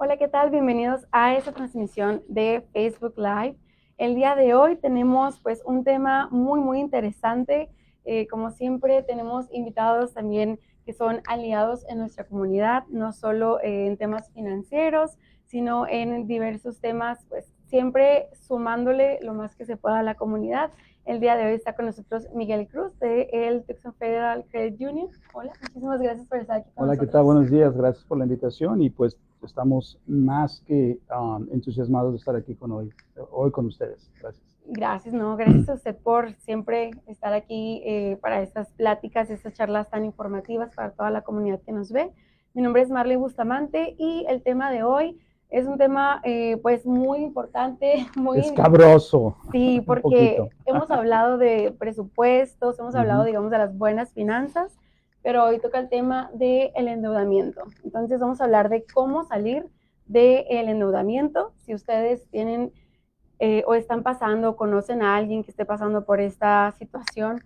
Hola, ¿qué tal? Bienvenidos a esta transmisión de Facebook Live. El día de hoy tenemos pues un tema muy interesante. Como siempre tenemos invitados también que son aliados en nuestra comunidad, no solo en temas financieros, sino en diversos temas, pues siempre sumándole lo más que se pueda a la comunidad. El día de hoy está con nosotros Miguel Cruz de el Tucson Federal Credit Union. Hola, muchísimas gracias por estar aquí con Hola, ¿qué tal? nosotros. Buenos días, gracias por la invitación y pues estamos más que entusiasmados de estar aquí hoy con ustedes. Gracias. Gracias, no, gracias a usted por siempre estar aquí para estas pláticas, estas charlas tan informativas para toda la comunidad que nos ve. Mi nombre es Marley Bustamante y el tema de hoy es un tema pues muy importante, muy, Escabroso, sí, un poquito. porque hemos hablado de presupuestos, hemos hablado, digamos, de las buenas finanzas, pero hoy toca el tema del endeudamiento. Entonces vamos a hablar de cómo salir del endeudamiento. Si ustedes tienen o están pasando, conocen a alguien que esté pasando por esta situación,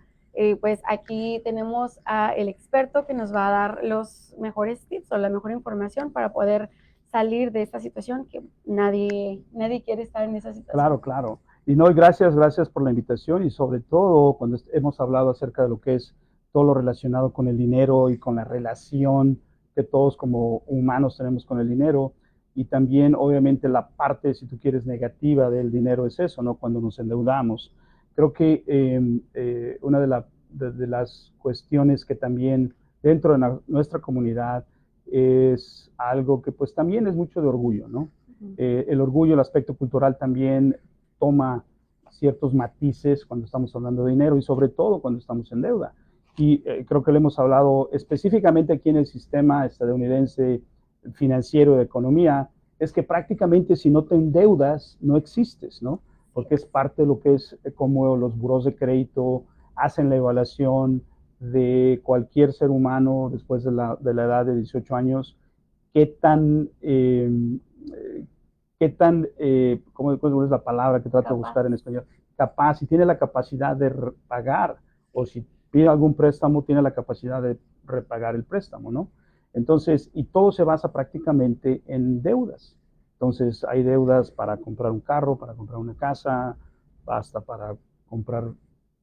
pues aquí tenemos al experto que nos va a dar los mejores tips o la mejor información para poder salir de esta situación que nadie quiere estar en esa situación. Claro, claro. Y no, y gracias por la invitación y sobre todo cuando hemos hablado acerca de lo que es todo lo relacionado con el dinero y con la relación que todos como humanos tenemos con el dinero. Y también, obviamente, la parte, si tú quieres, negativa del dinero es eso, ¿no? Cuando nos endeudamos. Creo que una de las cuestiones que también dentro de nuestra comunidad es algo que pues también es mucho de orgullo, ¿no? El orgullo, el aspecto cultural también toma ciertos matices cuando estamos hablando de dinero y sobre todo cuando estamos en deuda. Y creo que lo hemos hablado específicamente aquí en el sistema estadounidense financiero de economía, es que prácticamente si no te endeudas, no existes, ¿no? Porque es parte de lo que es como los buros de crédito hacen la evaluación de cualquier ser humano después de la edad de 18 años, qué tan, ¿cómo es la palabra que trato de Capaz. buscar en español? Capaz, si tiene la capacidad de pagar o si pide algún préstamo, tiene la capacidad de repagar el préstamo, ¿no? Entonces, y todo se basa prácticamente en deudas. Entonces, hay deudas para comprar un carro, para comprar una casa, hasta para comprar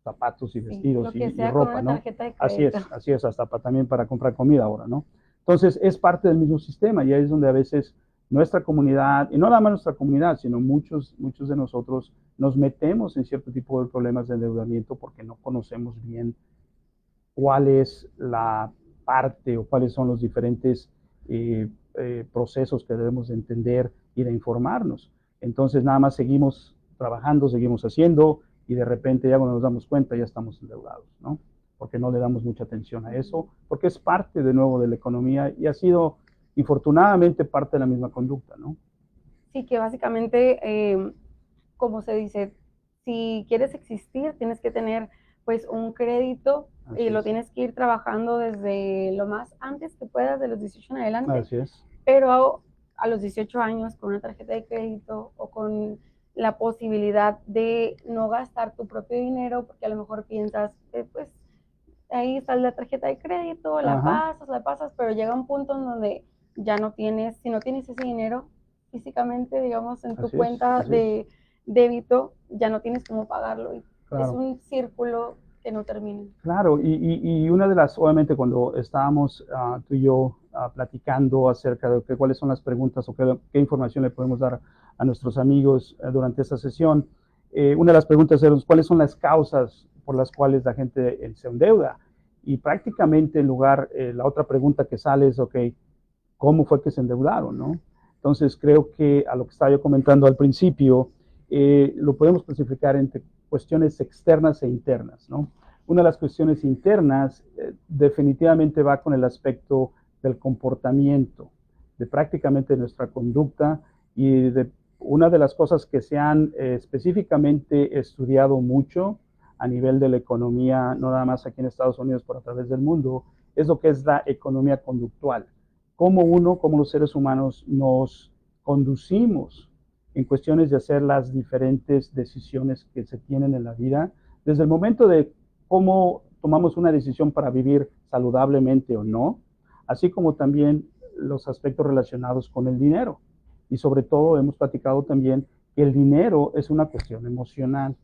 zapatos y Sí, vestidos lo que y sea con ropa, una ¿no? tarjeta de crédito. Así es, hasta también para comprar comida ahora, ¿no? Entonces, es parte del mismo sistema y ahí es donde a veces nuestra comunidad, y no nada más nuestra comunidad, sino muchos de nosotros nos metemos en cierto tipo de problemas de endeudamiento porque no conocemos bien cuál es la parte o cuáles son los diferentes procesos que debemos de entender y de informarnos. Entonces nada más seguimos trabajando, seguimos haciendo y de repente ya cuando nos damos cuenta ya estamos endeudados, ¿no? Porque no le damos mucha atención a eso, porque es parte de nuevo de la economía y ha sido infortunadamente parte de la misma conducta, ¿no? Sí, que básicamente, como se dice, si quieres existir, tienes que tener pues un crédito y Así lo es, tienes que ir trabajando desde lo más antes que puedas, de los 18 en adelante, así es, pero a los 18 años con una tarjeta de crédito o con la posibilidad de no gastar tu propio dinero, porque a lo mejor piensas, pues ahí está la tarjeta de crédito, ajá, la pasas, pero llega un punto en donde ya no tienes, si no tienes ese dinero físicamente, digamos, en tu cuenta así es, de débito, ya no tienes cómo pagarlo. Y es claro. un círculo que no termina. Claro, y una de las, obviamente, cuando estábamos tú y yo platicando acerca de cuáles son las preguntas o qué información le podemos dar a nuestros amigos durante esta sesión, una de las preguntas era cuáles son las causas por las cuales la gente se endeuda. Y prácticamente en lugar, la otra pregunta que sale es, ok, ¿cómo fue que se endeudaron, no? Entonces creo que a lo que estaba yo comentando al principio, lo podemos clasificar entre cuestiones externas e internas, ¿no? Una de las cuestiones internas definitivamente va con el aspecto del comportamiento, de prácticamente nuestra conducta y de una de las cosas que se han específicamente estudiado mucho a nivel de la economía, no nada más aquí en Estados Unidos, pero a través del mundo, es lo que es la economía conductual. Como los seres humanos, nos conducimos en cuestiones de hacer las diferentes decisiones que se tienen en la vida, desde el momento de cómo tomamos una decisión para vivir saludablemente o no, así como también los aspectos relacionados con el dinero. y sobre todo hemos platicado también que el dinero es una cuestión emocional.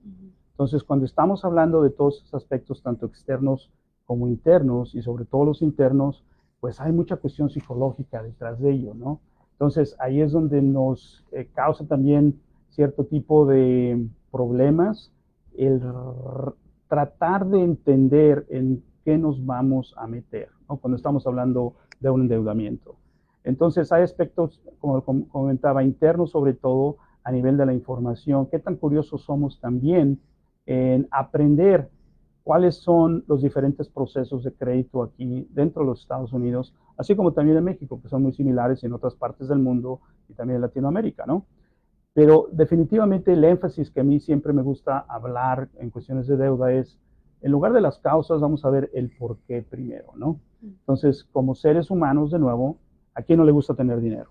Entonces, cuando estamos hablando de todos esos aspectos, tanto externos como internos, y sobre todo los internos, pues hay mucha cuestión psicológica detrás de ello, ¿no? Entonces, ahí es donde nos causa también cierto tipo de problemas el tratar de entender en qué nos vamos a meter, ¿no? Cuando estamos hablando de un endeudamiento. Entonces, hay aspectos, como comentaba, internos sobre todo a nivel de la información. Qué tan curiosos somos también en aprender cuáles son los diferentes procesos de crédito aquí dentro de los Estados Unidos, así como también en México, que son muy similares en otras partes del mundo y también en Latinoamérica, ¿no? Pero definitivamente el énfasis que a mí siempre me gusta hablar en cuestiones de deuda es, en lugar de las causas, vamos a ver el por qué primero, ¿no? Entonces, como seres humanos, de nuevo, ¿a quién no le gusta tener dinero?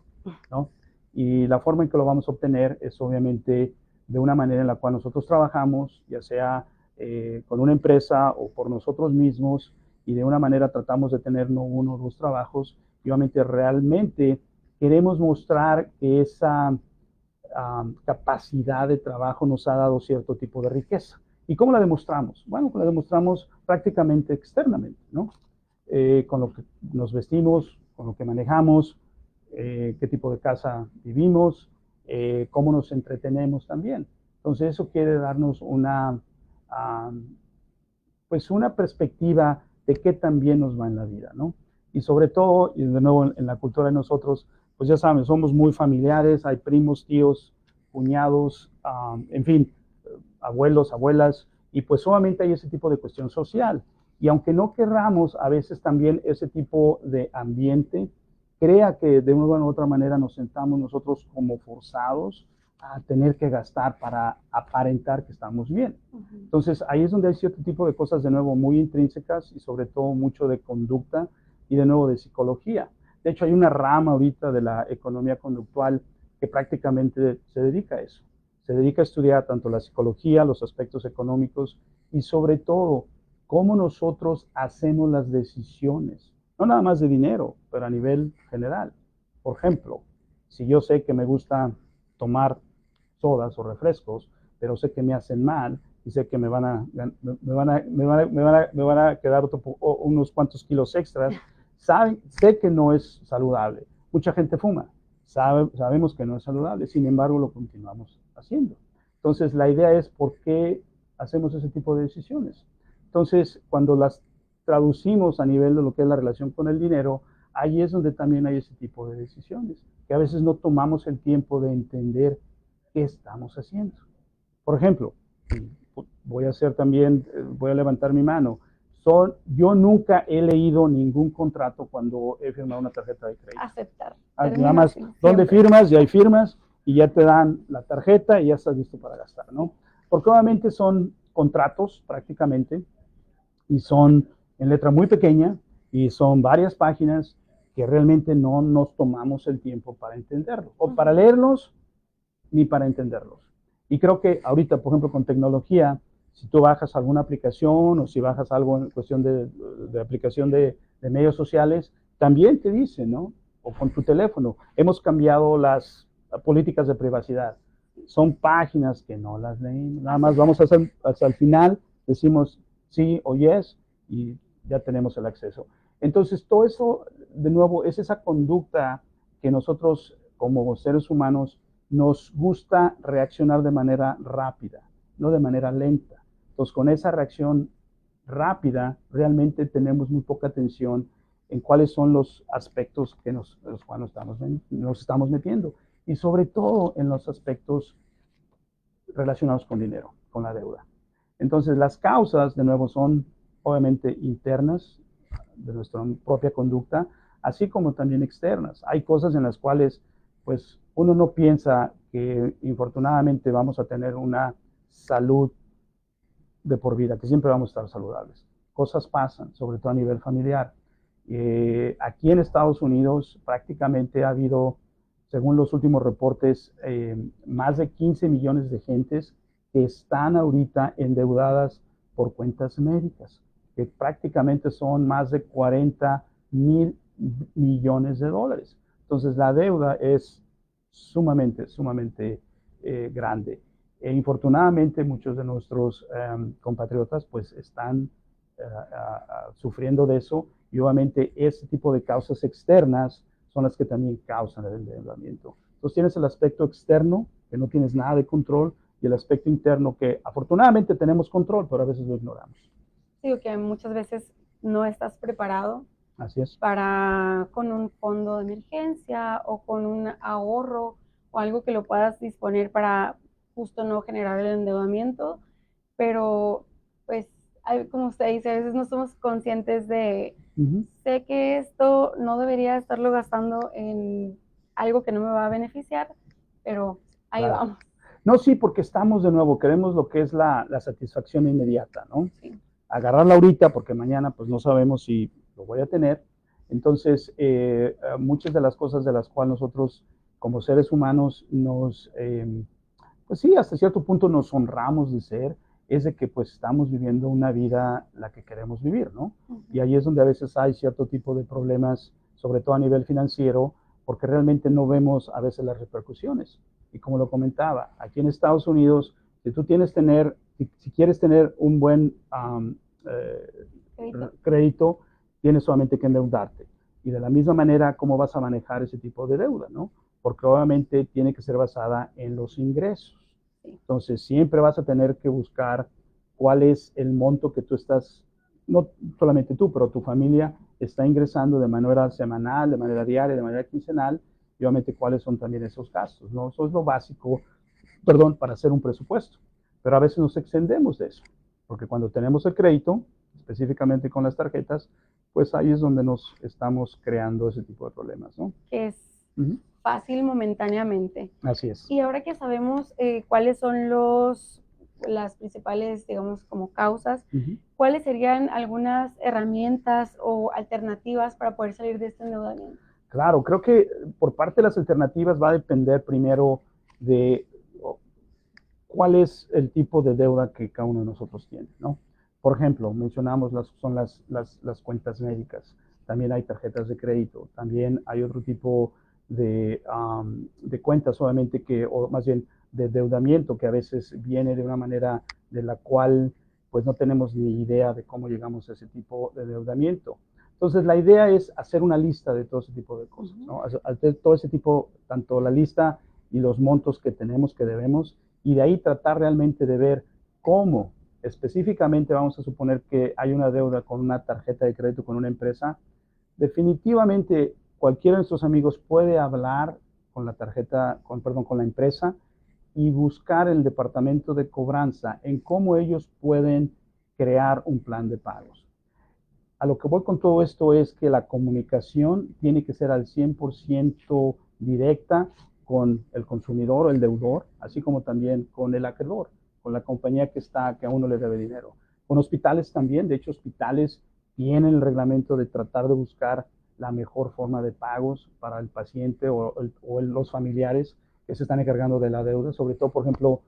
¿No? Y la forma en que lo vamos a obtener es obviamente de una manera en la cual nosotros trabajamos, ya sea con una empresa o por nosotros mismos, y de una manera tratamos de tener no uno o dos trabajos, y obviamente realmente queremos mostrar que esa capacidad de trabajo nos ha dado cierto tipo de riqueza. ¿Y cómo la demostramos? Bueno, pues la demostramos prácticamente externamente, ¿no? Con lo que nos vestimos, con lo que manejamos, qué tipo de casa vivimos, cómo nos entretenemos también. Entonces eso quiere darnos pues una perspectiva de qué también nos va en la vida, ¿no? Y sobre todo, y de nuevo en la cultura de nosotros, pues ya saben, somos muy familiares, hay primos, tíos, cuñados, en fin, abuelos, abuelas, y pues solamente hay ese tipo de cuestión social. Y aunque no querramos, a veces también ese tipo de ambiente crea que de una u otra manera nos sentamos nosotros como forzados a tener que gastar para aparentar que estamos bien. Entonces ahí es donde hay cierto tipo de cosas de nuevo muy intrínsecas y sobre todo mucho de conducta y de nuevo de psicología. De hecho hay una rama ahorita de la economía conductual que prácticamente se dedica a eso. Se dedica a estudiar tanto la psicología, los aspectos económicos y sobre todo cómo nosotros hacemos las decisiones, no nada más de dinero, pero a nivel general. Por ejemplo, si yo sé que me gusta tomar sodas o refrescos, pero sé que me hacen mal y sé que me van a quedar unos cuantos kilos extras, sé que no es saludable. Mucha gente fuma, sabemos que no es saludable, sin embargo lo continuamos haciendo. Entonces la idea es por qué hacemos ese tipo de decisiones. Entonces cuando las traducimos a nivel de lo que es la relación con el dinero, ahí es donde también hay ese tipo de decisiones, que a veces no tomamos el tiempo de entender qué estamos haciendo. Por ejemplo, voy a hacer también, voy a levantar mi mano. Yo nunca he leído ningún contrato cuando he firmado una tarjeta de crédito. Aceptar. Nada más, ¿dónde firmas? Y ahí firmas y ya te dan la tarjeta y ya estás listo para gastar, ¿no? Porque obviamente son contratos prácticamente y son en letra muy pequeña y son varias páginas que realmente no nos tomamos el tiempo para entenderlo o para leerlos ni para entenderlos. Y creo que ahorita, por ejemplo, con tecnología, si tú bajas alguna aplicación o si bajas algo en cuestión de aplicación de medios sociales, también te dice, ¿no? O con tu teléfono. Hemos cambiado las políticas de privacidad. Son páginas que no las leímos. Nada más vamos hasta el final, decimos sí o yes y ya tenemos el acceso. Entonces, todo eso, de nuevo, es esa conducta que nosotros como seres humanos nos gusta reaccionar de manera rápida, no de manera lenta. Entonces, con esa reacción rápida, realmente tenemos muy poca atención en cuáles son los aspectos que los cuales nos estamos metiendo. Y sobre todo en los aspectos relacionados con dinero, con la deuda. Entonces, las causas, de nuevo, son obviamente internas de nuestra propia conducta, así como también externas. Hay cosas en las cuales, pues, uno no piensa que infortunadamente vamos a tener una salud de por vida, que siempre vamos a estar saludables. Cosas pasan, sobre todo a nivel familiar. Aquí en Estados Unidos prácticamente ha habido, según los últimos reportes, más de 15 millones de gentes que están ahorita endeudadas por cuentas médicas, que prácticamente son más de 40 mil millones de dólares. Entonces la deuda es sumamente grande. E infortunadamente muchos de nuestros compatriotas pues están sufriendo de eso, y obviamente ese tipo de causas externas son las que también causan el endeudamiento. Entonces tienes el aspecto externo, que no tienes nada de control, y el aspecto interno, que afortunadamente tenemos control, pero a veces lo ignoramos. Digo que muchas veces no estás preparado Así es. para con un fondo de emergencia o con un ahorro o algo que lo puedas disponer para justo no generar el endeudamiento, pero pues como usted dice, a veces no somos conscientes de, sé que esto no debería estarlo gastando en algo que no me va a beneficiar, pero ahí Claro. vamos. No, sí, porque estamos de nuevo, queremos lo que es la satisfacción inmediata, ¿no? Sí. Agarrarla ahorita porque mañana pues no sabemos si lo voy a tener. Entonces, muchas de las cosas de las cuales nosotros como seres humanos pues sí, hasta cierto punto nos honramos de ser, es de que pues estamos viviendo una vida la que queremos vivir, ¿no? Y ahí es donde a veces hay cierto tipo de problemas, sobre todo a nivel financiero, porque realmente no vemos a veces las repercusiones. Y como lo comentaba, aquí en Estados Unidos, si tú si quieres tener un buen crédito, tienes solamente que endeudarte. Y de la misma manera, ¿cómo vas a manejar ese tipo de deuda, no? Porque obviamente tiene que ser basada en los ingresos. Entonces, siempre vas a tener que buscar cuál es el monto que tú estás, no solamente tú, pero tu familia está ingresando de manera semanal, de manera diaria, de manera quincenal, y obviamente cuáles son también esos gastos, ¿no? Eso es lo básico, perdón, para hacer un presupuesto. Pero a veces nos extendemos de eso, porque cuando tenemos el crédito, específicamente con las tarjetas, pues ahí es donde nos estamos creando ese tipo de problemas, ¿no? Que es fácil momentáneamente. Así es. Y ahora que sabemos cuáles son las principales, digamos, como causas, ¿cuáles serían algunas herramientas o alternativas para poder salir de este endeudamiento? Claro, creo que por parte de las alternativas va a depender primero de cuál es el tipo de deuda que cada uno de nosotros tiene, ¿no? Por ejemplo, mencionamos son las cuentas médicas, también hay tarjetas de crédito, también hay otro tipo de cuentas, obviamente, o más bien de endeudamiento, que a veces viene de una manera de la cual pues no tenemos ni idea de cómo llegamos a ese tipo de endeudamiento. Entonces, la idea es hacer una lista de todo ese tipo de cosas, ¿no? Hacer todo ese tipo, tanto la lista y los montos que tenemos, que debemos, y de ahí tratar realmente de ver cómo específicamente vamos a suponer que hay una deuda con una tarjeta de crédito con una empresa. Definitivamente cualquiera de nuestros amigos puede hablar con la tarjeta, con la empresa, y buscar el departamento de cobranza en cómo ellos pueden crear un plan de pagos. A lo que voy con todo esto es que la comunicación tiene que ser al 100% directa con el consumidor o el deudor, así como también con el acreedor, con la compañía que a uno le debe dinero. Con hospitales también, de hecho, hospitales tienen el reglamento de tratar de buscar la mejor forma de pagos para el paciente o los familiares que se están encargando de la deuda, sobre todo, por ejemplo,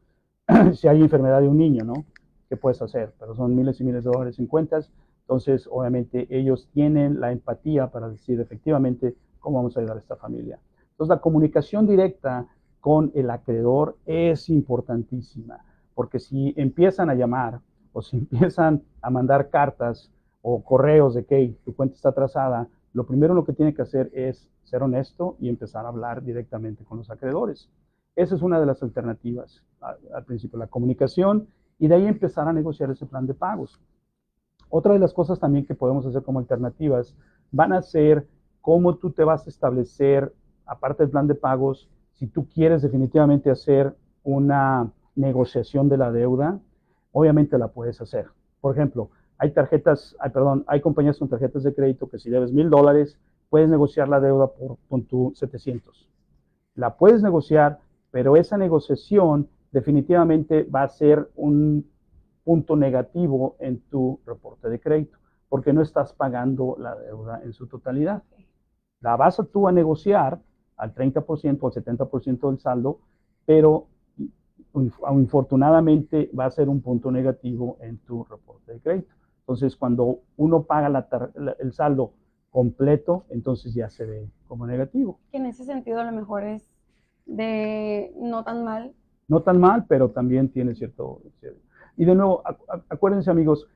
si hay enfermedad de un niño, ¿no? ¿Qué puedes hacer? Pero son miles y miles de dólares en cuentas. Entonces, obviamente, ellos tienen la empatía para decir efectivamente cómo vamos a ayudar a esta familia. Entonces, la comunicación directa con el acreedor es importantísima, porque si empiezan a llamar o si empiezan a mandar cartas o correos de que tu cuenta está atrasada, lo primero lo que tiene que hacer es ser honesto y empezar a hablar directamente con los acreedores. Esa es una de las alternativas al principio, la comunicación, y de ahí empezar a negociar ese plan de pagos. Otra de las cosas también que podemos hacer como alternativas van a ser cómo tú te vas a establecer, aparte del plan de pagos, si tú quieres definitivamente hacer una negociación de la deuda, obviamente la puedes hacer. Por ejemplo, hay compañías con tarjetas de crédito que si debes $1,000, puedes negociar la deuda con tu 700. La puedes negociar, pero esa negociación definitivamente va a ser un punto negativo en tu reporte de crédito, porque no estás pagando la deuda en su totalidad. La vas tú a negociar al 30% o al 70% del saldo, pero infortunadamente va a ser un punto negativo en tu reporte de crédito. Entonces, cuando uno paga el saldo completo, entonces ya se ve como negativo. Que en ese sentido a lo mejor es de no tan mal. No tan mal, pero también tiene cierto. Y de nuevo, acuérdense amigos,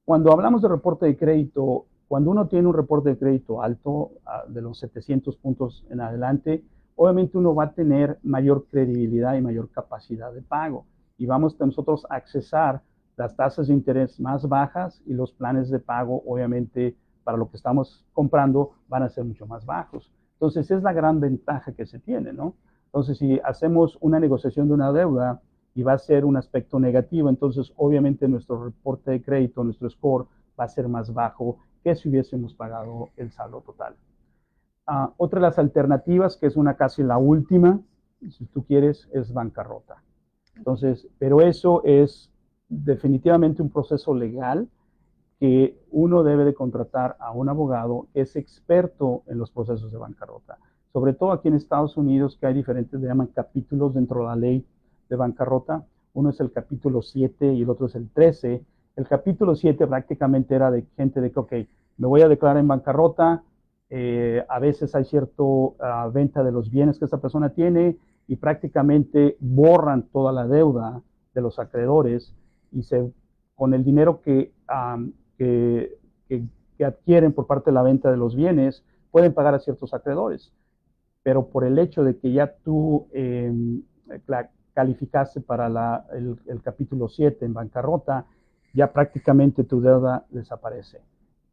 cuando hablamos de reporte de crédito, cuando uno tiene un reporte de crédito alto, de los 700 puntos en adelante, obviamente uno va a tener mayor credibilidad y mayor capacidad de pago. Y vamos nosotros a accesar las tasas de interés más bajas y los planes de pago, obviamente, para lo que estamos comprando, van a ser mucho más bajos. Entonces, es la gran ventaja que se tiene, ¿no? Entonces, si hacemos una negociación de una deuda y va a ser un aspecto negativo, entonces obviamente nuestro reporte de crédito, nuestro score va a ser más bajo que si hubiésemos pagado el saldo total. Otra de las alternativas, que es una casi la última, si tú quieres, es bancarrota. Entonces, pero eso es definitivamente un proceso legal que uno debe de contratar a un abogado que es experto en los procesos de bancarrota. Sobre todo aquí en Estados Unidos, que hay diferentes, le llaman capítulos dentro de la ley de bancarrota. Uno es el capítulo 7 y el otro es el 13. El capítulo 7 prácticamente era de gente de que, ok, me voy a declarar en bancarrota, a veces hay cierto venta de los bienes que esta persona tiene y prácticamente borran toda la deuda de los acreedores y con el dinero que, que adquieren por parte de la venta de los bienes, pueden pagar a ciertos acreedores. Pero por el hecho de que ya tú calificaste para el capítulo 7 en bancarrota, ya prácticamente tu deuda desaparece.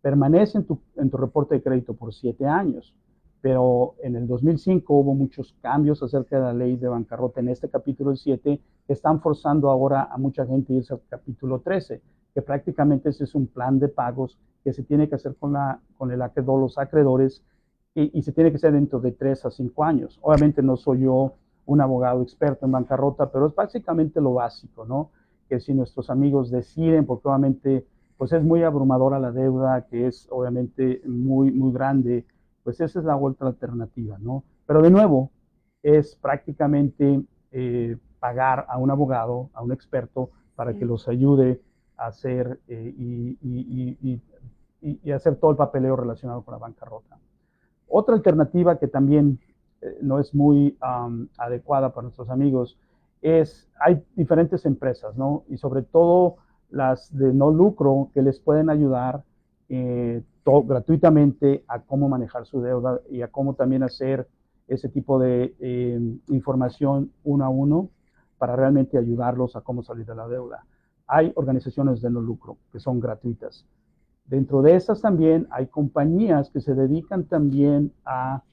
Permanece en tu reporte de crédito por 7 años, pero en el 2005 hubo muchos cambios acerca de la ley de bancarrota en este capítulo 7 que están forzando ahora a mucha gente a irse al capítulo 13, que prácticamente ese es un plan de pagos que se tiene que hacer con los acreedores y se tiene que hacer dentro de 3 a 5 años. Obviamente no soy yo un abogado experto en bancarrota, pero es básicamente lo básico, ¿no? Que si nuestros amigos deciden, porque obviamente pues es muy abrumadora la deuda, que es obviamente muy, muy grande, pues esa es la otra alternativa, ¿no? Pero de nuevo, es prácticamente pagar a un abogado, a un experto, para que los ayude a hacer y hacer todo el papeleo relacionado con la bancarrota. Otra alternativa que también no es muy adecuada para nuestros amigos es, hay diferentes empresas, ¿no? Y sobre todo las de no lucro que les pueden ayudar gratuitamente a cómo manejar su deuda y a cómo también hacer ese tipo de información uno a uno para realmente ayudarlos a cómo salir de la deuda. Hay organizaciones de no lucro que son gratuitas. Dentro de esas también hay compañías que se dedican también a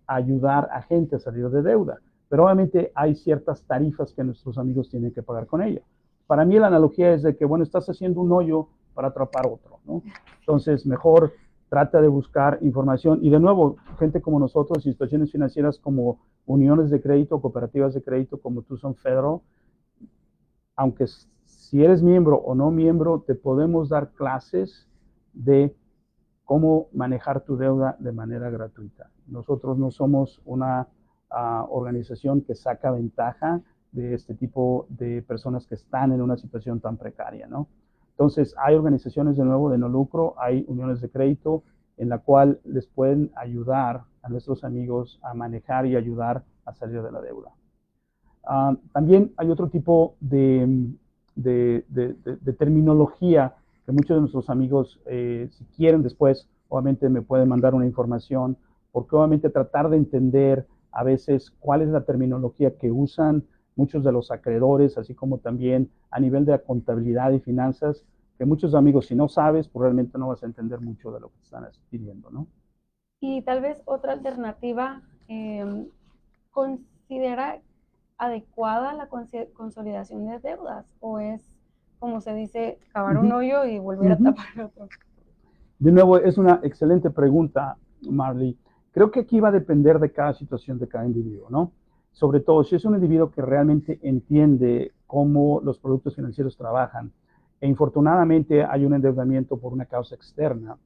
ayudar a gente a salir de deuda, pero obviamente hay ciertas tarifas que nuestros amigos tienen que pagar con ella. Para mí la analogía es de que, bueno, estás haciendo un hoyo para atrapar otro, ¿no? Entonces, mejor trata de buscar información y de nuevo, gente como nosotros, instituciones financieras como uniones de crédito, cooperativas de crédito como tú son Federal, aunque si eres miembro o no miembro, te podemos dar clases de cómo manejar tu deuda de manera gratuita. Nosotros no somos una organización que saca ventaja de este tipo de personas que están en una situación tan precaria, ¿no? Entonces, hay organizaciones de nuevo de no lucro, hay uniones de crédito en la cual les pueden ayudar a nuestros amigos a manejar y ayudar a salir de la deuda. También hay otro tipo de terminología que muchos de nuestros amigos, si quieren después, obviamente me pueden mandar una información, porque obviamente tratar de entender a veces cuál es la terminología que usan muchos de los acreedores, así como también a nivel de contabilidad y finanzas, que muchos amigos, si no sabes, pues realmente no vas a entender mucho de lo que te están pidiendo, ¿no? Y tal vez otra alternativa, considera adecuada la consolidación de deudas o es, como se dice, cavar un hoyo y volver a tapar otro. De nuevo, es una excelente pregunta, Marley. Creo que aquí va a depender de cada situación de cada individuo, ¿no? Sobre todo si es un individuo que realmente entiende cómo los productos financieros trabajan e infortunadamente hay un endeudamiento por una causa externa,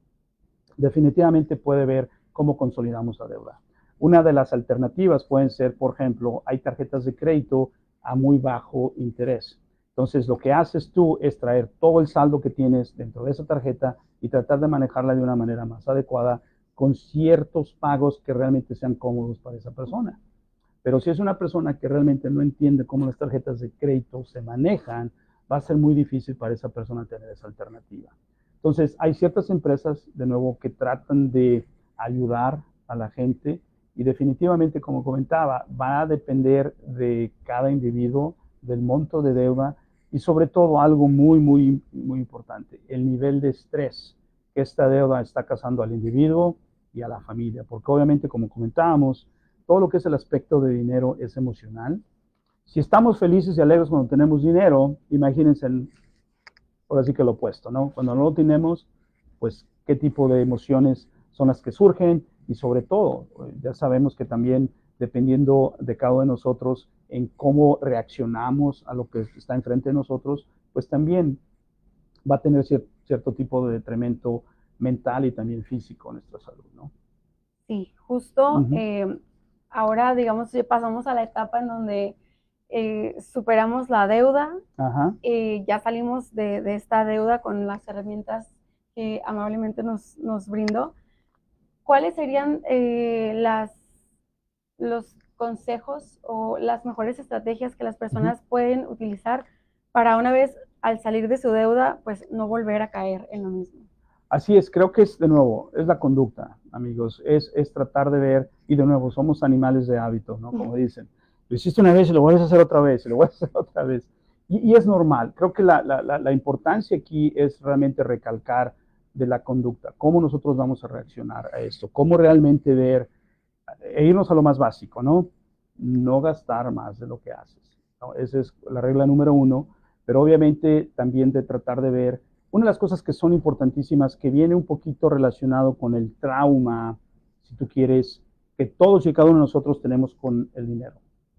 definitivamente puede ver cómo consolidamos la deuda. Una de las alternativas pueden ser, por ejemplo, hay tarjetas de crédito a muy bajo interés. Entonces, lo que haces tú es traer todo el saldo que tienes dentro de esa tarjeta y tratar de manejarla de una manera más adecuada con ciertos pagos que realmente sean cómodos para esa persona. Pero si es una persona que realmente no entiende cómo las tarjetas de crédito se manejan, va a ser muy difícil para esa persona tener esa alternativa. Entonces, hay ciertas empresas, de nuevo, que tratan de ayudar a la gente y definitivamente, como comentaba, va a depender de cada individuo, del monto de deuda y sobre todo algo muy, muy, muy importante, el nivel de estrés que esta deuda está causando al individuo y a la familia, porque obviamente, como comentábamos, todo lo que es el aspecto de dinero es emocional. Si estamos felices y alegres cuando tenemos dinero, imagínense, ahora sí que lo opuesto, ¿no? Cuando no lo tenemos, pues qué tipo de emociones son las que surgen y sobre todo, ya sabemos que también dependiendo de cada uno de nosotros en cómo reaccionamos a lo que está enfrente de nosotros, pues también va a tener cierto tipo de detrimento mental y también físico en nuestra salud, ¿no? Sí, justo Ujú. ahora, digamos, ya pasamos a la etapa en donde superamos la deuda, Ajá. ya salimos de esta deuda con las herramientas que amablemente nos brindó. ¿Cuáles serían los consejos o las mejores estrategias que las Ujú. personas pueden utilizar para una vez al salir de su deuda, pues no volver a caer en lo mismo? Así es, creo que es de nuevo, es la conducta, amigos, es tratar de ver, y de nuevo, somos animales de hábito, ¿no? Como dicen, lo hiciste una vez y lo vuelves a hacer otra vez, y lo vuelves a hacer otra vez. Y es normal, creo que la importancia aquí es realmente recalcar de la conducta, cómo nosotros vamos a reaccionar a esto, cómo realmente ver, e irnos a lo más básico, ¿no? No gastar más de lo que haces, ¿no? Esa es la regla número uno, pero obviamente también de tratar de ver una de las cosas que son importantísimas, que viene un poquito relacionado con el trauma, si tú quieres, que todos y cada uno de nosotros tenemos con el dinero,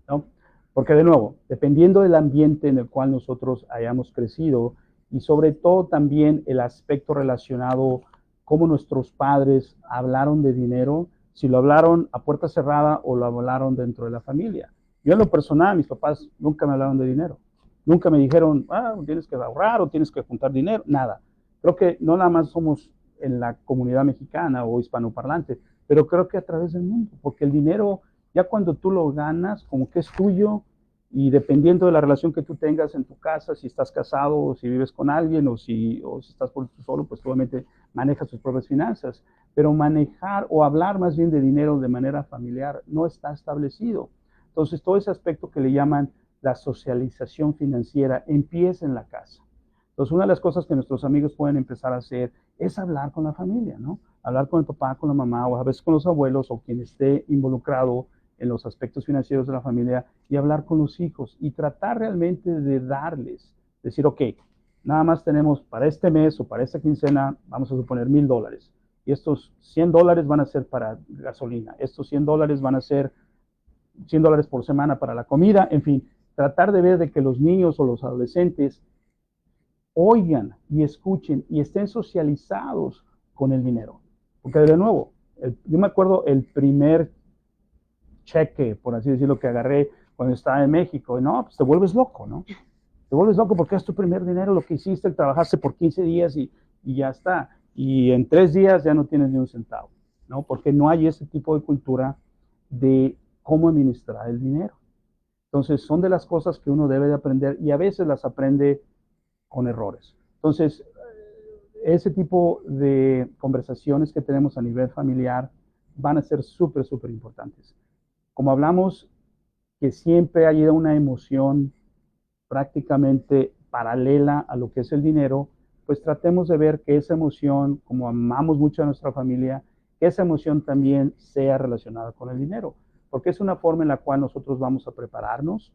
¿no? Porque de nuevo, dependiendo del ambiente en el cual nosotros hayamos crecido y sobre todo también el aspecto relacionado cómo nuestros padres hablaron de dinero, si lo hablaron a puerta cerrada o lo hablaron dentro de la familia. Yo en lo personal, mis papás nunca me hablaron de dinero. Nunca me dijeron, tienes que ahorrar o tienes que juntar dinero, nada. Creo que no nada más somos en la comunidad mexicana o hispanoparlante, pero creo que a través del mundo, porque el dinero, ya cuando tú lo ganas, como que es tuyo, y dependiendo de la relación que tú tengas en tu casa, si estás casado o si vives con alguien o si estás por tú solo, pues obviamente manejas tus propias finanzas, pero manejar o hablar más bien de dinero de manera familiar no está establecido. Entonces, todo ese aspecto que le llaman la socialización financiera empieza en la casa. Entonces, una de las cosas que nuestros amigos pueden empezar a hacer es hablar con la familia, ¿no? Hablar con el papá, con la mamá, o a veces con los abuelos, o quien esté involucrado en los aspectos financieros de la familia, y hablar con los hijos, y tratar realmente de darles, decir, ok, nada más tenemos para este mes o para esta quincena, vamos a suponer $1,000, y estos $100 van a ser para gasolina, estos $100 van a ser $100 por semana para la comida, en fin, tratar de ver de que los niños o los adolescentes oigan y escuchen y estén socializados con el dinero. Porque de nuevo, yo me acuerdo el primer cheque, por así decirlo, que agarré cuando estaba en México. Y no, pues te vuelves loco, ¿no? Te vuelves loco porque es tu primer dinero, lo que hiciste, trabajaste por 15 días y ya está. Y en 3 días ya no tienes ni un centavo, ¿no? Porque no hay ese tipo de cultura de cómo administrar el dinero. Entonces, son de las cosas que uno debe de aprender y a veces las aprende con errores. Entonces, ese tipo de conversaciones que tenemos a nivel familiar van a ser súper, súper importantes. Como hablamos, que siempre haya una emoción prácticamente paralela a lo que es el dinero, pues tratemos de ver que esa emoción, como amamos mucho a nuestra familia, que esa emoción también sea relacionada con el dinero, porque es una forma en la cual nosotros vamos a prepararnos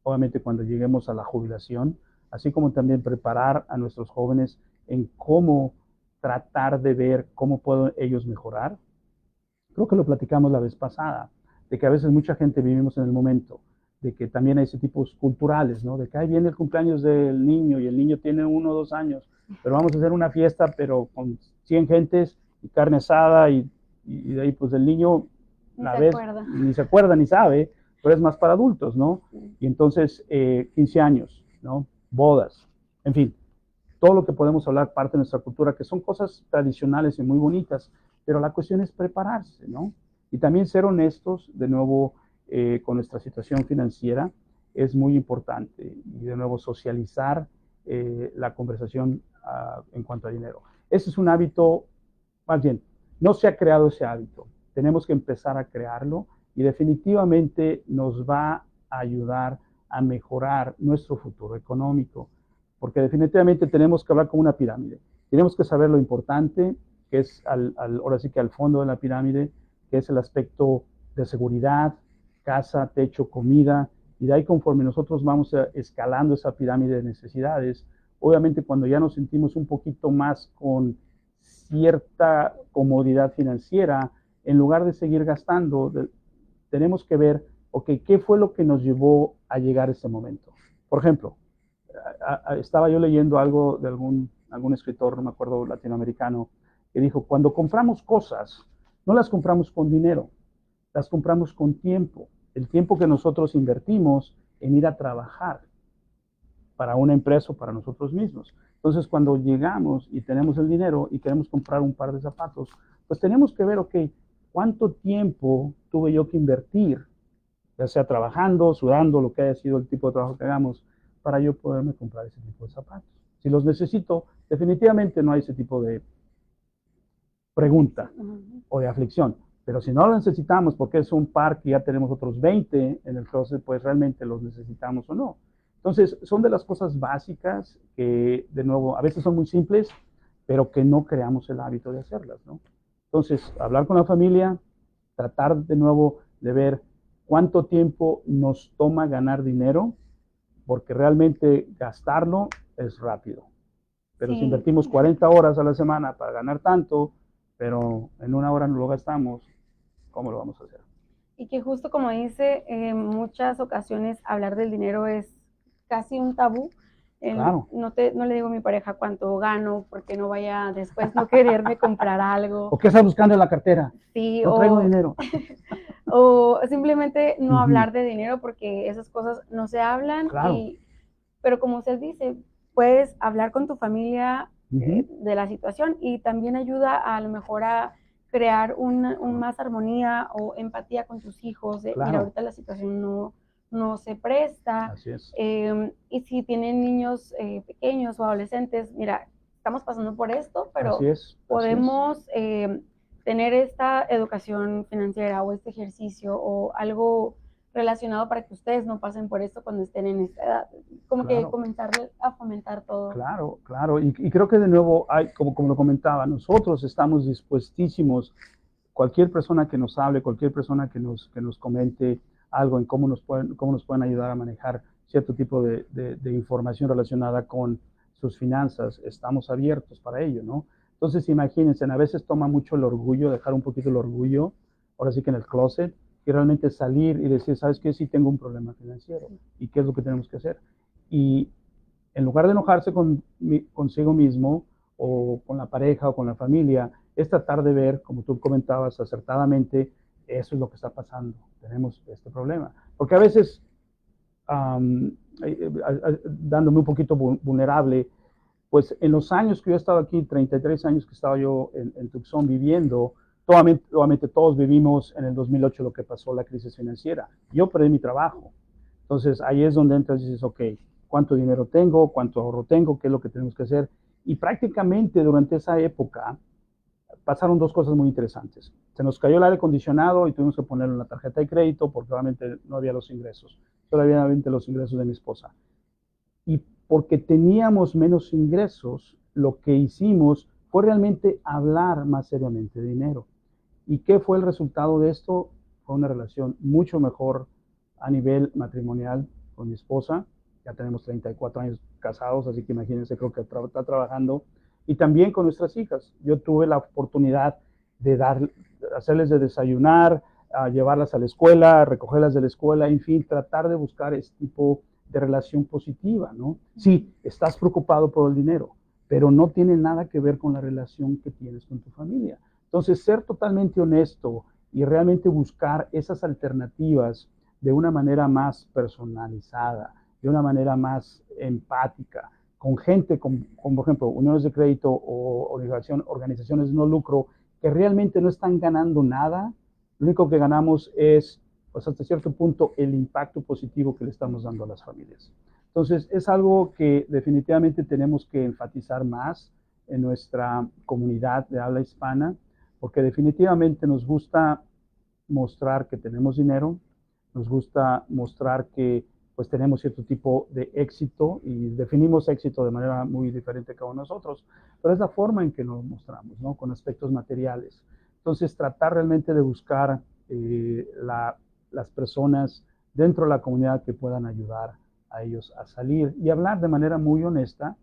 obviamente cuando lleguemos a la jubilación, así como también preparar a nuestros jóvenes en cómo tratar de ver cómo pueden ellos mejorar. Creo que lo platicamos la vez pasada, de que a veces mucha gente vivimos en el momento, de que también hay ese tipos culturales, ¿no? De que ahí viene el cumpleaños del niño y el niño tiene 1 o 2 años, pero vamos a hacer una fiesta, pero con 100 gentes y carne asada y de ahí pues el niño Ni la se vez acuerda. ni se acuerda ni sabe, pero es más para adultos, ¿no? Sí. Y entonces 15 años, ¿no? Bodas, en fin, todo lo que podemos hablar parte de nuestra cultura, que son cosas tradicionales y muy bonitas, pero la cuestión es prepararse, ¿no? Y también ser honestos, de nuevo, con nuestra situación financiera es muy importante. Y de nuevo, socializar la conversación en cuanto a dinero. Ese es un hábito, más bien, no se ha creado ese hábito. Tenemos que empezar a crearlo y definitivamente nos va a ayudar a mejorar nuestro futuro económico, porque definitivamente tenemos que hablar con una pirámide. Tenemos que saber lo importante, que es ahora sí que al fondo de la pirámide, que es el aspecto de seguridad, casa, techo, comida, y de ahí conforme nosotros vamos escalando esa pirámide de necesidades, obviamente cuando ya nos sentimos un poquito más con cierta comodidad financiera, en lugar de seguir gastando, tenemos que ver, ok, ¿qué fue lo que nos llevó a llegar a ese momento? Por ejemplo, estaba yo leyendo algo de algún escritor, no me acuerdo, latinoamericano, que dijo, cuando compramos cosas, no las compramos con dinero, las compramos con tiempo, el tiempo que nosotros invertimos en ir a trabajar para una empresa o para nosotros mismos. Entonces, cuando llegamos y tenemos el dinero y queremos comprar un par de zapatos, pues tenemos que ver, ok, ¿cuánto tiempo tuve yo que invertir, ya sea trabajando, sudando, lo que haya sido el tipo de trabajo que hagamos, para yo poderme comprar ese tipo de zapatos? Si los necesito, definitivamente no hay ese tipo de pregunta o de aflicción. Pero si no lo necesitamos porque es un par que ya tenemos otros 20 en el closet, pues realmente los necesitamos o no. Entonces, son de las cosas básicas que, de nuevo, a veces son muy simples, pero que no creamos el hábito de hacerlas, ¿no? Entonces, hablar con la familia, tratar de nuevo de ver cuánto tiempo nos toma ganar dinero, porque realmente gastarlo es rápido. Pero si Sí, invertimos 40 horas a la semana para ganar tanto, pero en una hora no lo gastamos, ¿cómo lo vamos a hacer? y que justo como dice, en muchas ocasiones hablar del dinero es casi un tabú. Claro. No le digo a mi pareja cuánto gano, porque no vaya después no quererme comprar algo. ¿O qué estás buscando en la cartera? Sí, No traigo dinero. o simplemente no Ujú. hablar de dinero porque esas cosas no se hablan. Claro. Pero como usted dice, puedes hablar con tu familia Ujú. de la situación y también ayuda a lo mejor a crear más armonía o empatía con tus hijos. Mira, Claro. ahorita la situación no se presta. Así es. Y si tienen niños pequeños o adolescentes, mira, estamos pasando por esto, Así pero es. Así es. podemos tener esta educación financiera o este ejercicio o algo relacionado para que ustedes no pasen por esto cuando estén en esta edad. Como que Claro. comenzar a fomentar todo. Claro, claro. Y creo que de nuevo, como lo comentaba, nosotros estamos dispuestísimos, cualquier persona que nos hable, cualquier persona que nos comente algo en cómo nos pueden ayudar a manejar cierto tipo de información relacionada con sus finanzas, estamos abiertos para ello, ¿no? Entonces, imagínense, a veces toma mucho el orgullo, dejar un poquito el orgullo, ahora sí que en el closet, y realmente salir y decir, ¿sabes qué? Sí tengo un problema financiero, ¿y qué es lo que tenemos que hacer? Y en lugar de enojarse consigo mismo o con la pareja o con la familia, es tratar de ver, como tú comentabas acertadamente, eso es lo que está pasando, tenemos este problema. Porque a veces, um, dándome un poquito vulnerable, pues en los años que yo he estado aquí, 33 años que estaba yo en Tucson viviendo, obviamente todos vivimos en el 2008 lo que pasó, la crisis financiera. Yo perdí mi trabajo. Entonces ahí es donde entras y dices, ok, ¿cuánto dinero tengo? ¿Cuánto ahorro tengo? ¿Qué es lo que tenemos que hacer? Y prácticamente durante esa época pasaron dos cosas muy interesantes. Se nos cayó el aire acondicionado y tuvimos que ponerlo en la tarjeta de crédito porque obviamente no había los ingresos. Solamente los ingresos de mi esposa. Y porque teníamos menos ingresos, lo que hicimos fue realmente hablar más seriamente de dinero. ¿Y qué fue el resultado de esto? Fue una relación mucho mejor a nivel matrimonial con mi esposa. Ya tenemos 34 años casados, así que imagínense, creo que está trabajando. Y también con nuestras hijas. Yo tuve la oportunidad de hacerles de desayunar, a llevarlas a la escuela, recogerlas de la escuela, en fin, tratar de buscar este tipo de relación positiva, ¿no? Sí, estás preocupado por el dinero, pero no tiene nada que ver con la relación que tienes con tu familia. Entonces, ser totalmente honesto y realmente buscar esas alternativas de una manera más personalizada, de una manera más empática, con gente, por ejemplo, uniones de crédito o organizaciones de no lucro que realmente no están ganando nada, lo único que ganamos es pues hasta cierto punto el impacto positivo que le estamos dando a las familias. Entonces, es algo que definitivamente tenemos que enfatizar más en nuestra comunidad de habla hispana, porque definitivamente nos gusta mostrar que tenemos dinero, nos gusta mostrar que pues tenemos cierto tipo de éxito y definimos éxito de manera muy diferente cada uno de nosotros, pero es la forma en que lo mostramos, ¿no? Con aspectos materiales. Entonces, tratar realmente de buscar las personas dentro de la comunidad que puedan ayudar a ellos a salir y hablar de manera muy honesta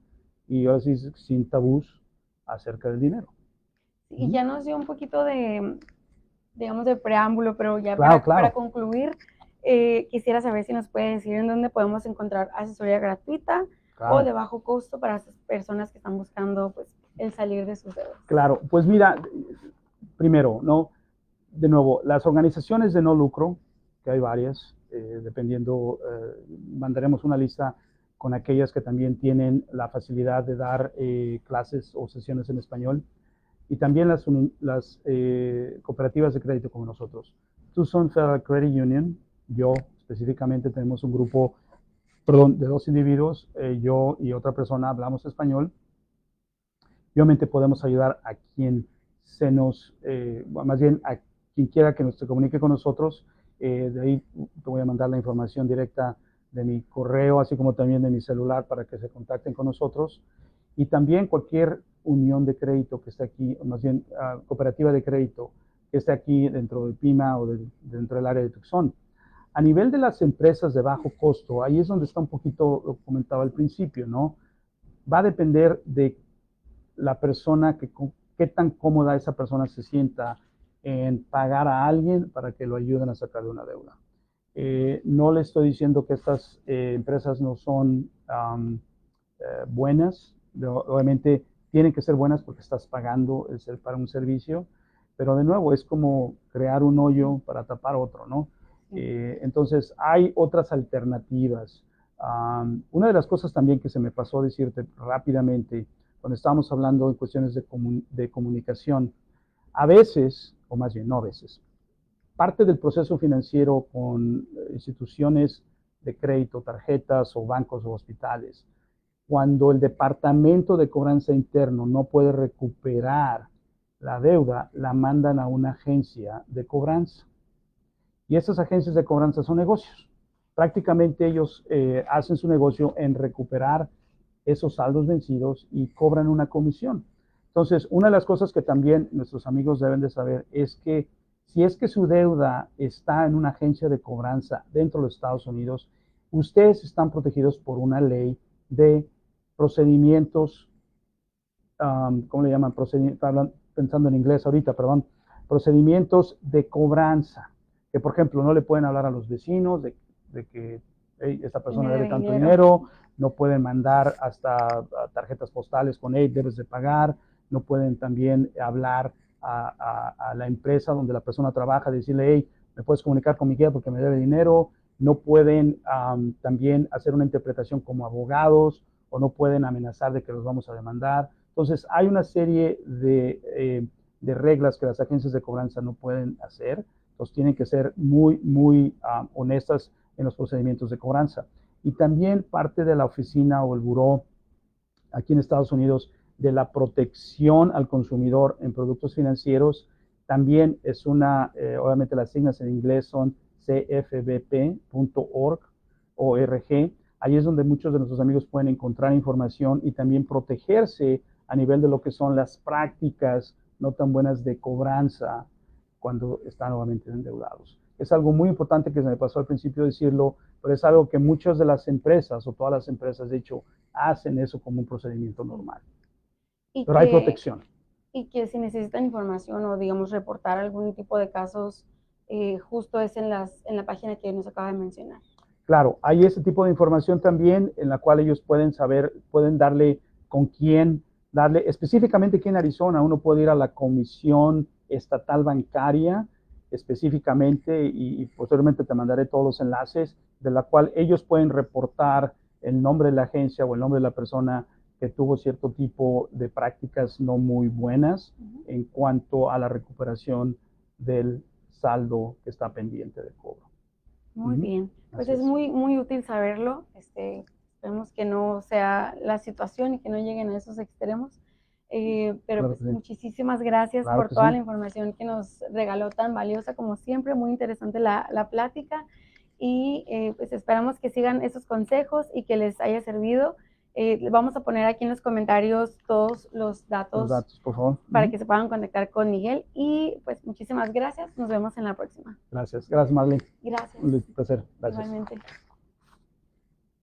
y ahora sí sin tabús acerca del dinero. Y ya nos dio un poquito de, digamos, de preámbulo, pero ya Claro, para claro. concluir, quisiera saber si nos puede decir en dónde podemos encontrar asesoría gratuita o Claro. de bajo costo para esas personas que están buscando pues, el salir de sus deudas. Claro, pues mira, primero, ¿no? De nuevo, las organizaciones de no lucro, que hay varias, dependiendo, mandaremos una lista con aquellas que también tienen la facilidad de dar clases o sesiones en español, y también las cooperativas de crédito como nosotros. Tucson Federal Credit Union, yo específicamente tenemos un grupo, perdón, de 2 individuos, yo y otra persona hablamos español. Y obviamente podemos ayudar a quien se nos, más bien a quien quiera que se comunique con nosotros. De ahí te voy a mandar la información directa de mi correo, así como también de mi celular para que se contacten con nosotros. Y también cualquier unión de crédito que esté aquí, o más bien cooperativa de crédito que esté aquí dentro de PIMA o dentro del área de Tucson. A nivel de las empresas de bajo costo, ahí es donde está un poquito lo que comentaba al principio, ¿no? Va a depender de la persona, qué tan cómoda esa persona se sienta en pagar a alguien para que lo ayuden a sacar de una deuda. No le estoy diciendo que estas empresas no son buenas, obviamente tienen que ser buenas porque estás pagando para un servicio, pero de nuevo es como crear un hoyo para tapar otro, ¿no? Entonces hay otras alternativas. Una de las cosas también que se me pasó decirte rápidamente, cuando estábamos hablando en cuestiones de comunicación, a veces, o más bien no a veces, parte del proceso financiero con instituciones de crédito, tarjetas o bancos o hospitales, cuando el departamento de cobranza interno no puede recuperar la deuda, la mandan a una agencia de cobranza. Y esas agencias de cobranza son negocios. Prácticamente ellos hacen su negocio en recuperar esos saldos vencidos y cobran una comisión. Entonces, una de las cosas que también nuestros amigos deben de saber es que si es que su deuda está en una agencia de cobranza dentro de los Estados Unidos, ustedes están protegidos por una ley de procedimientos, ¿cómo le llaman? Pensando en inglés ahorita, perdón, procedimientos de cobranza, que por ejemplo no le pueden hablar a los vecinos de que hey, esta persona debe tanto dinero, no pueden mandar hasta tarjetas postales con hey, debes de pagar, no pueden también hablar a la empresa donde la persona trabaja, decirle, hey, me puedes comunicar con Miguel porque me debe dinero, no pueden también hacer una interpretación como abogados o no pueden amenazar de que los vamos a demandar. Entonces, hay una serie de reglas que las agencias de cobranza no pueden hacer. Entonces, tienen que ser muy, muy honestas en los procedimientos de cobranza. Y también parte de la oficina o el buró aquí en Estados Unidos de la protección al consumidor en productos financieros también es una, obviamente las siglas en inglés son cfbp.org, ORG. Ahí es donde muchos de nuestros amigos pueden encontrar información y también protegerse a nivel de lo que son las prácticas no tan buenas de cobranza cuando están nuevamente endeudados. Es algo muy importante que se me pasó al principio decirlo, pero es algo que muchas de las empresas o todas las empresas, de hecho, hacen eso como un procedimiento normal. Pero hay protección. Y que si necesitan información o, digamos, reportar algún tipo de casos, justo es en la página que nos acaba de mencionar. Claro, hay ese tipo de información también en la cual ellos pueden saber, pueden darle con quién, darle específicamente aquí en Arizona, uno puede ir a la Comisión Estatal Bancaria específicamente y posteriormente te mandaré todos los enlaces de la cual ellos pueden reportar el nombre de la agencia o el nombre de la persona que tuvo cierto tipo de prácticas no muy buenas en cuanto a la recuperación del saldo que está pendiente de cobro. Muy bien, pues Así es es. muy útil saberlo. Esperemos que no sea la situación y que no lleguen a esos extremos. Pero Claro pues que sí. muchísimas gracias Claro por que toda sí. la información que nos regaló tan valiosa como siempre, muy interesante la plática y pues esperamos que sigan esos consejos y que les haya servido. Vamos a poner aquí en los comentarios todos los Los datos datos, por favor. para que se puedan conectar con Miguel y pues muchísimas gracias. Nos vemos en la próxima. Gracias. Gracias, Marlene. Gracias. Un placer. Gracias. Igualmente.